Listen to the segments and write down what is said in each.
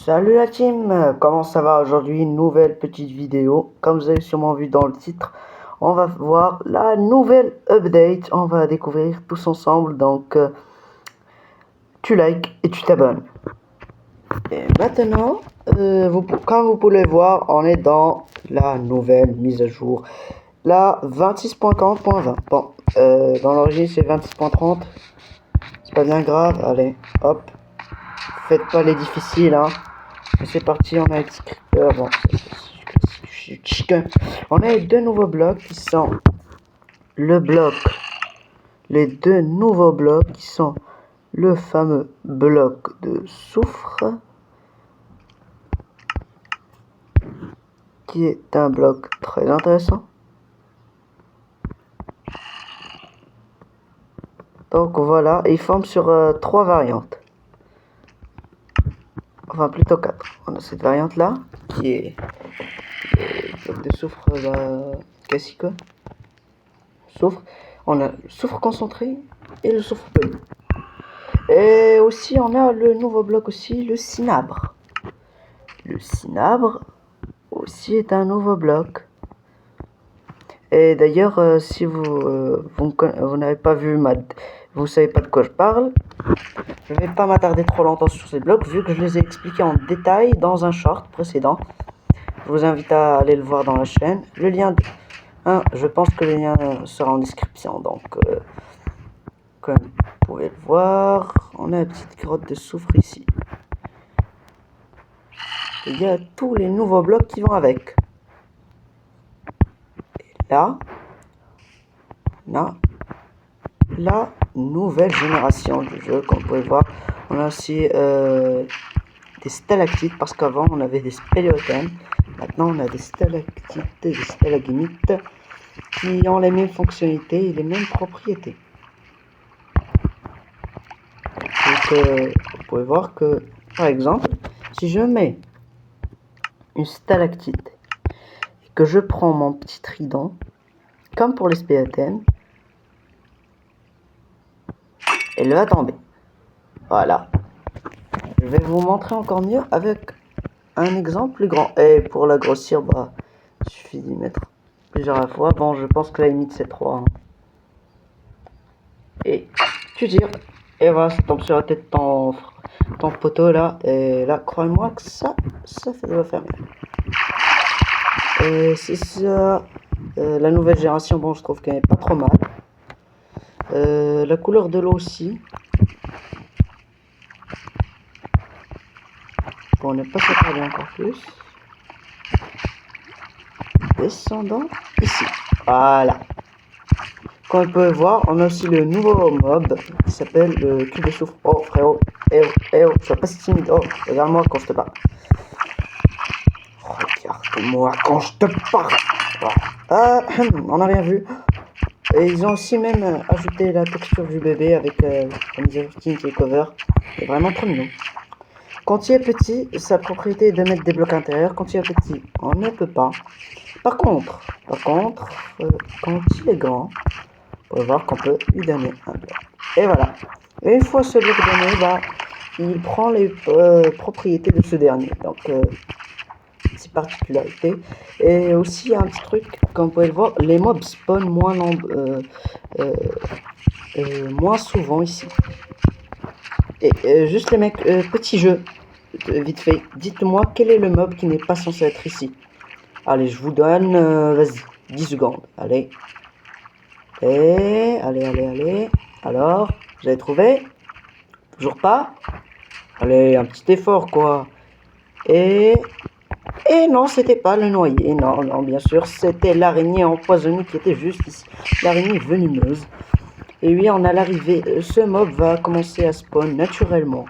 Salut la team, comment ça va aujourd'hui? Une nouvelle petite vidéo. Comme vous avez sûrement vu dans le titre, on va voir la nouvelle update. On va découvrir tous ensemble. Donc, tu likes et tu t'abonnes. Et maintenant, comme vous pouvez voir, on est dans la nouvelle mise à jour. La 26.40.20. Bon, dans l'origine c'est 26.30. C'est pas bien grave. Allez, hop. Faites pas les difficiles, hein. C'est parti, on a les scripteurs. Bon, on a deux nouveaux blocs qui sont les deux nouveaux blocs qui sont le fameux bloc de soufre, qui est un bloc très intéressant. Donc voilà, il forme sur trois variantes. Enfin plutôt quatre. On a cette variante là qui est le bloc de soufre classique. Soufre. On a le soufre concentré et le soufre poli. Et aussi on a le nouveau bloc aussi, le cinabre. Le cinabre aussi est un nouveau bloc. Et d'ailleurs, si vous n'avez pas vu vous savez pas de quoi je parle, je vais pas m'attarder trop longtemps sur ces blocs vu que je les ai expliqués en détail dans un short précédent. Je vous invite à aller le voir dans la chaîne. Le lien, je pense que le lien sera en description. Donc, comme vous pouvez le voir, on a une petite grotte de soufre ici. Il y a tous les nouveaux blocs qui vont avec. Et là, on a la nouvelle génération du jeu, comme vous pouvez voir. On a aussi des stalactites, parce qu'avant on avait des spéléothèmes. Maintenant on a des stalactites et des stalagmites qui ont les mêmes fonctionnalités et les mêmes propriétés. Donc vous pouvez voir que, par exemple, si je mets une stalactite et que je prends mon petit trident, comme pour les spéléothèmes, elle va tomber. Voilà. Je vais vous montrer encore mieux avec un exemple plus grand. Et pour la grossir, il suffit d'y mettre plusieurs fois. Bon, je pense que la limite c'est 3. Hein. Et tu tires. Et voilà, ça tombe sur la tête de ton poteau là. Et là, crois-moi que ça va faire mieux. Et c'est ça. La nouvelle génération, bon, je trouve qu'elle n'est pas trop mal. La couleur de l'eau aussi. Bon, on n'est pas séparé encore plus. Descendant ici. Voilà. Comme vous pouvez voir, on a aussi le nouveau mob qui s'appelle le cube de soufre. Oh frérot, sois pas si timide. Oh, regarde-moi quand je te parle. Regarde-moi quand je te parle. Voilà. On n'a rien vu. Et ils ont aussi même ajouté la texture du bébé avec la mise à jour qui est cover. C'est vraiment trop mignon. Quand il est petit, sa propriété est de mettre des blocs intérieurs. Quand il est petit, on ne peut pas. Par contre, quand il est grand, on va voir qu'on peut lui donner un bloc. Et voilà. Et une fois ce bloc donné, il prend les propriétés de ce dernier. Donc, ses particularités. Et aussi un petit truc, comme vous pouvez le voir, les mobs spawn moins souvent ici. Et juste les mecs, petit jeu, vite fait, dites-moi quel est le mob qui n'est pas censé être ici. Allez, je vous donne, vas-y, 10 secondes, allez. Et, allez. Alors, vous avez trouvé? Toujours pas? Allez, un petit effort, quoi. Et non, c'était pas le noyer. Non, bien sûr, c'était l'araignée empoisonnée qui était juste ici. L'araignée venimeuse. Et oui, on a l'arrivée. Ce mob va commencer à spawn naturellement.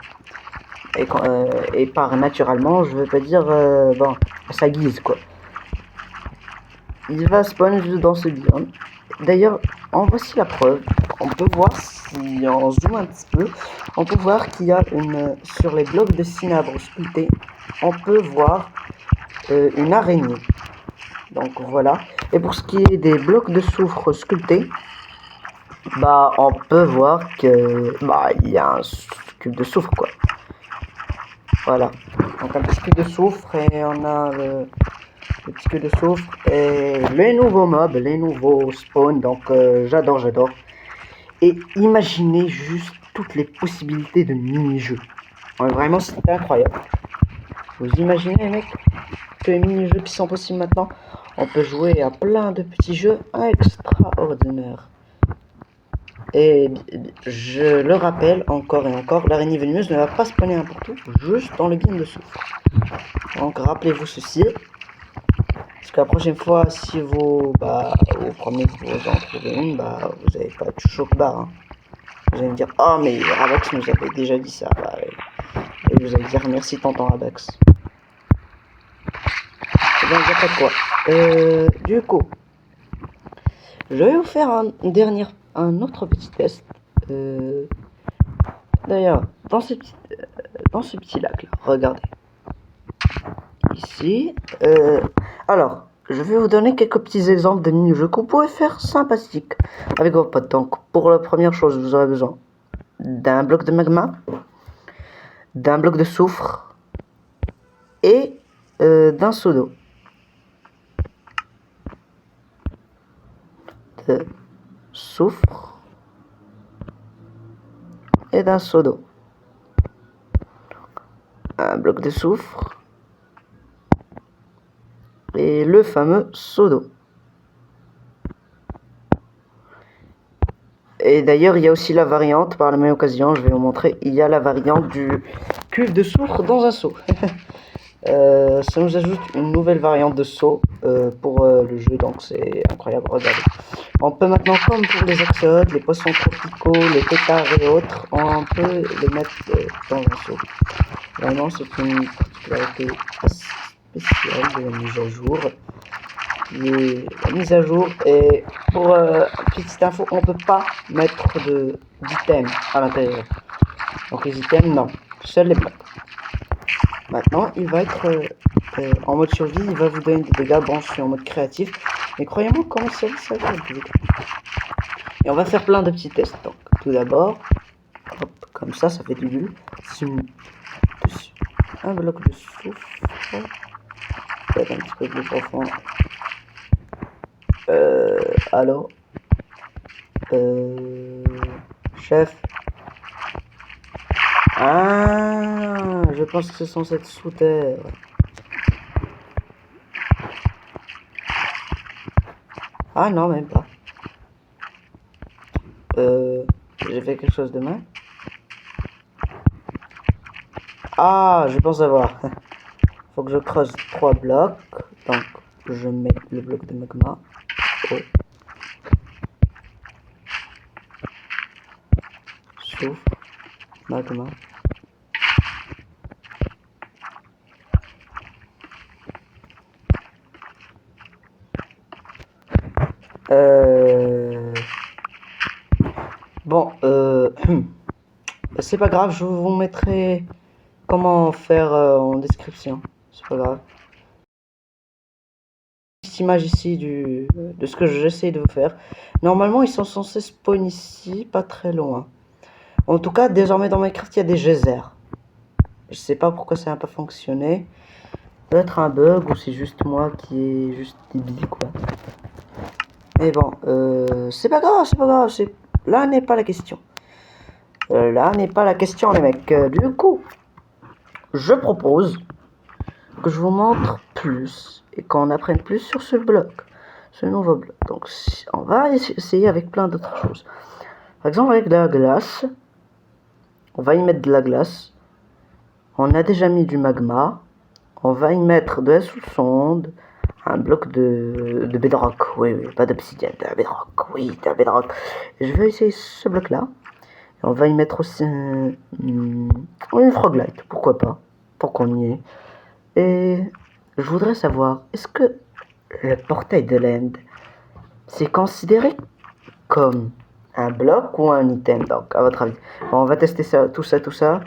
Et par naturellement, je veux pas dire, à sa guise, quoi. Il va spawn juste dans ce biome. D'ailleurs, en voici la preuve. On peut voir, si on zoome un petit peu, on peut voir qu'il y a sur les blocs de cinabre sculptés, on peut voir une araignée. Donc voilà. Et pour ce qui est des blocs de soufre sculptés, on peut voir que il y a un cube de soufre, quoi. Voilà. Donc un petit cube de soufre et on a le petit cube de soufre et les nouveaux mobs, les nouveaux spawns. Donc j'adore. Et imaginez juste toutes les possibilités de mini-jeux. Ouais, vraiment c'est incroyable. Vous imaginez les mecs, tous les mini-jeux qui sont possibles maintenant. On peut jouer à plein de petits jeux extraordinaires. Et je le rappelle encore et encore, l'araignée venimeuse ne va pas spawner n'importe où, juste dans le biome de soufre. Donc rappelez-vous ceci. Parce que la prochaine fois, si vous prenez que vous en trouvez une, vous n'allez pas être choc-barre. Hein. Vous allez me dire, oh mais Rabax nous avait déjà dit ça. Et vous allez dire merci tonton Rabax. Et bien, il n'y a pas de quoi. Du coup, je vais vous faire un autre petit test. D'ailleurs, dans ce petit lac là, regardez. Ici, alors, je vais vous donner quelques petits exemples de mini-jeux que vous pouvez faire sympathiques avec vos potes. Donc, pour la première chose, vous aurez besoin d'un bloc de magma, d'un bloc de soufre et d'un seau d'eau. De soufre et d'un seau d'eau. Un bloc de soufre et le fameux seau d'eau. Et d'ailleurs, il y a aussi la variante, par la même occasion, je vais vous montrer, il y a la variante du cube de soufre dans un seau. Ça nous ajoute une nouvelle variante de seau pour le jeu, donc c'est incroyable, regardez. On peut maintenant, comme pour les axolotes, les poissons tropicaux, les pétards et autres, on peut les mettre dans un seau. Vraiment, c'est une particularité assez spéciale de la mise à jour. La mise à jour, et pour petite info, on peut pas mettre d'items à l'intérieur. Donc les items, non, seuls les blocs. Maintenant, il va être en mode survie, il va vous donner des dégâts. Bon, je suis en mode créatif, mais croyez-moi, comment ça va être. Et on va faire plein de petits tests. Donc, tout d'abord, hop, comme ça fait du bulle. Un bloc de soufre. Peut-être un petit peu plus profond. Allô, chef. Ah, je pense que c'est censé être sous terre. Ah non, même pas. J'ai fait quelque chose de mal. Ah, je pense avoir. Faut que je creuse 3 blocs. Donc, je mets le bloc de magma. Oh. Soufre. Magma. Bon, c'est pas grave, je vous mettrai comment faire en description. C'est pas grave. Cette image ici de ce que j'essaie de vous faire. Normalement, ils sont censés spawn ici, pas très loin. En tout cas, désormais dans Minecraft, il y a des geysers. Je sais pas pourquoi ça n'a pas fonctionné. Peut-être un bug ou c'est juste moi qui est juste débile, quoi. Mais bon, c'est pas grave, là n'est pas la question. Là n'est pas la question, les mecs. Du coup, je propose que je vous montre plus et qu'on apprenne plus sur ce bloc, ce nouveau bloc. Donc, on va essayer avec plein d'autres choses. Par exemple, avec de la glace, on va y mettre de la glace. On a déjà mis du magma. On va y mettre de la sous-sonde, un bloc de bedrock. Oui, pas d'obsidienne, de la bedrock. Oui, de la bedrock. Et je vais essayer ce bloc-là. On va y mettre aussi une froglight, pourquoi pas, tant qu'on y est. Et je voudrais savoir, est-ce que le portail de l'end, c'est considéré comme un bloc ou un item? Donc, à votre avis. Bon, on va tester ça, tout ça.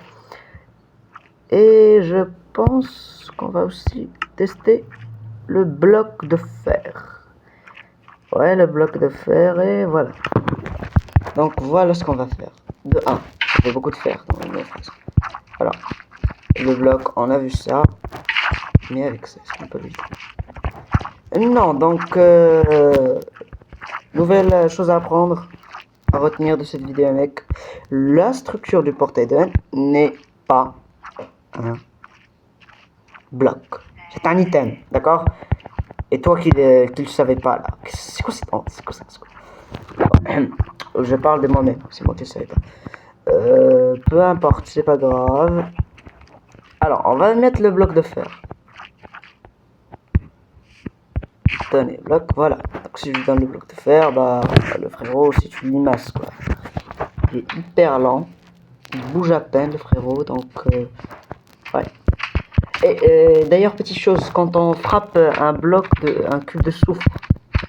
Et je pense qu'on va aussi tester le bloc de fer. Ouais, le bloc de fer, et voilà. Donc, voilà ce qu'on va faire. De 1, ça fait beaucoup de fer dans une phrase. Voilà. le bloc, on a vu ça. Mais avec ça, est-ce qu'on peut lui dire? Non, donc, nouvelle chose à apprendre, à retenir de cette vidéo, mec. La structure du portail de haine n'est pas un bloc. C'est un item, d'accord? Et toi qui le savais pas, là, c'est quoi cette honte? C'est quoi ça? Je parle de moi-même, c'est moi qui le savais pas. Peu importe, c'est pas grave. Alors, on va mettre le bloc de fer. Tenez, bloc, voilà. Donc si je lui donne le bloc de fer, bah le frérot, c'est une limace, quoi. Il est hyper lent. Il bouge à peine, le frérot, donc... ouais. Et d'ailleurs, petite chose, quand on frappe un cube de soufre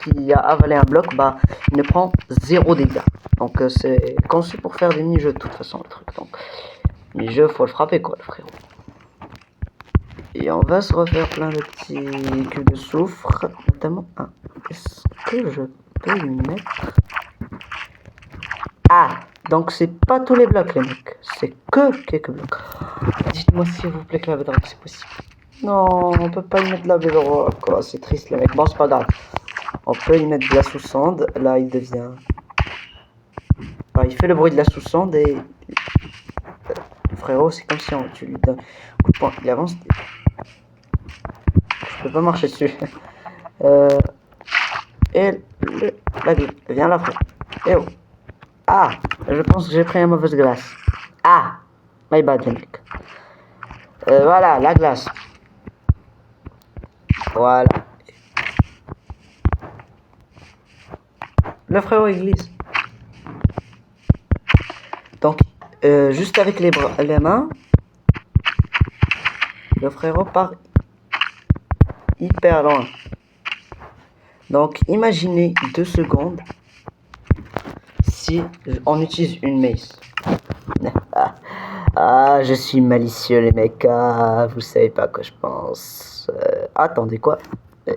qui a avalé un bloc, bah, il ne prend 0 dégâts. Donc c'est conçu pour faire des mini-jeux de toute façon, le truc. Donc, mini-jeux, faut le frapper, quoi, le frérot. Et on va se refaire plein de petits cubes de soufre, notamment un. Est-ce que je peux lui mettre... Ah, donc c'est pas tous les blocs, les mecs. C'est que quelques blocs. Dites-moi s'il vous plaît que la bedrock c'est possible. Non, on peut pas y mettre de la bedrock. Oh, c'est triste, les mecs. Bon, c'est pas grave. On peut y mettre de la sous-sonde. Là, il devient... Enfin, il fait le bruit de la sous-sonde et... Le frérot, c'est comme si tu lui donnes un coup de poing. Il avance. Je peux pas marcher dessus. Et la grille. Viens là, frère. Eh oh. Ah, je pense que j'ai pris une mauvaise glace. Ah, my bad, les mecs. Voilà, la glace. Voilà. Le frérot, il glisse. Donc, juste avec les mains, le frérot part hyper loin. Donc, imaginez 2 secondes si on utilise une mace. Ah, je suis malicieux, les mecs. Ah, vous savez pas quoi je pense. Attendez, quoi?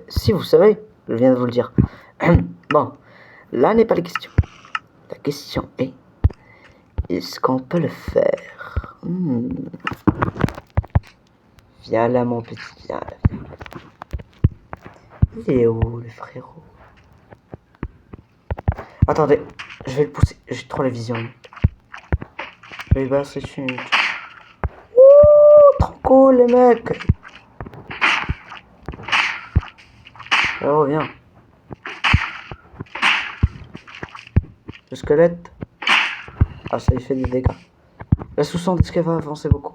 Si, vous savez, je viens de vous le dire. Bon, là n'est pas la question. La question est-ce qu'on peut le faire? Viens là, mon petit, viens là. Il est où, le frérot? Attendez, je vais le pousser. J'ai trop la vision. Je vais balancer dessus. Ouh, trop cool, les mecs. Oh, viens. Le squelette. Ah, ça lui fait des dégâts. La sous-sonde, est-ce qu'elle va avancer beaucoup?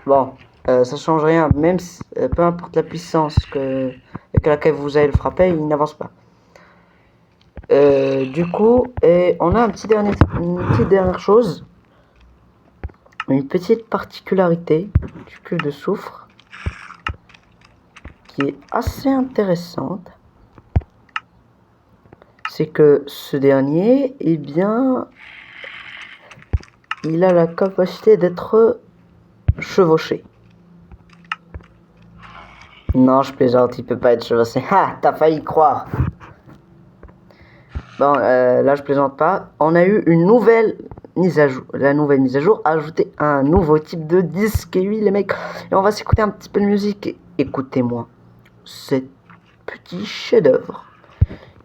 Bon, ça change rien. Même si, peu importe la puissance avec laquelle vous allez le frapper, il n'avance pas. Du coup, on a une petite dernière chose. Une petite particularité du cube de soufre qui est assez intéressante. C'est que ce dernier, eh bien, il a la capacité d'être chevauché. Non, je plaisante, il peut pas être chevauché. Ah, t'as failli croire. Bon, là je plaisante pas. On a eu une nouvelle mise à jour. La nouvelle mise à jour a ajouté un nouveau type de disque. Et oui, les mecs. Et on va s'écouter un petit peu de musique. Et écoutez-moi ce petit chef-d'œuvre.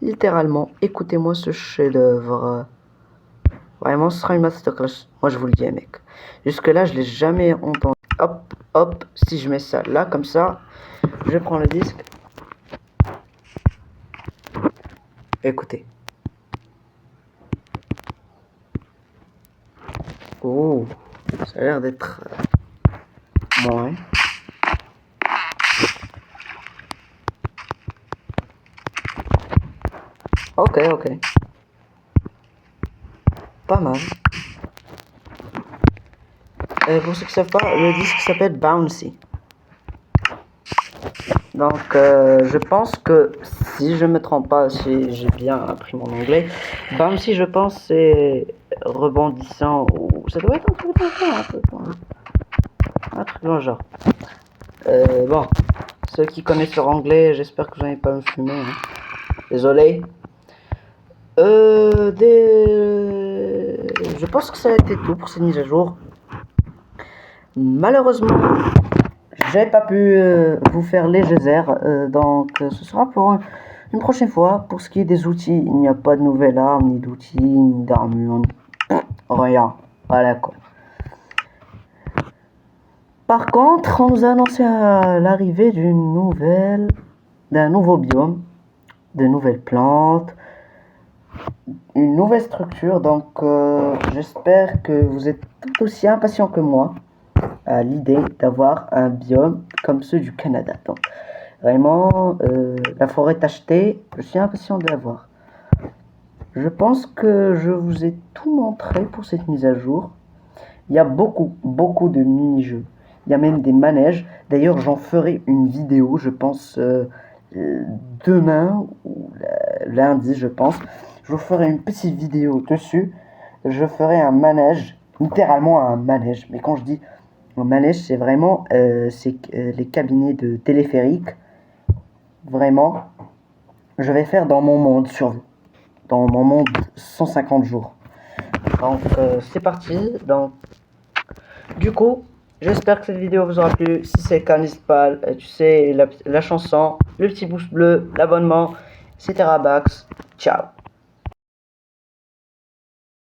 Littéralement, écoutez-moi ce chef-d'œuvre. Vraiment, ce sera une masterclass. Moi, je vous le dis, mec. Jusque-là, je l'ai jamais entendu. Hop, hop. Si je mets ça là, comme ça, je prends le disque. Écoutez. Oh, ça a l'air d'être... ouais. Ok, ok. Pas mal. Pour ceux qui ne savent pas, le disque s'appelle Bouncy. Donc, je pense que, si je me trompe pas, si j'ai bien appris mon anglais, Bouncy, je pense, c'est rebondissant, ou ça doit être un truc dans le genre. Bon, ceux qui connaissent leur anglais, j'espère que vous n'allez pas me fumer. Hein. Désolé. Je pense que ça a été tout pour cette mise à jour. malheureusement, j'ai pas pu vous faire les geysers, donc ce sera pour une prochaine fois. Pour ce qui est des outils, il n'y a pas de nouvelles armes, ni d'outils, ni d'armure, rien. Voilà quoi. Par contre, on nous a annoncé l'arrivée d'un nouveau biome, de nouvelles plantes, une nouvelle structure. Donc, j'espère que vous êtes tout aussi impatient que moi à l'idée d'avoir un biome comme ceux du Canada. Donc, vraiment, la forêt tachetée, je suis impatient de la voir. Je pense que je vous ai tout montré pour cette mise à jour. Il y a beaucoup de mini-jeux. Il y a même des manèges. D'ailleurs, j'en ferai une vidéo, je pense, demain ou lundi, je pense. Je vous ferai une petite vidéo dessus. Je ferai un manège, littéralement un manège. Mais quand je dis un manège, c'est vraiment les cabinets de téléphérique. Vraiment, je vais faire dans mon monde survie. Dans mon monde 150 jours. Donc, c'est parti. Donc, du coup, j'espère que cette vidéo vous aura plu. Si c'est le cas, n'hésite pas, tu sais, la chanson, le petit pouce bleu, l'abonnement, etc. Bax. Ciao.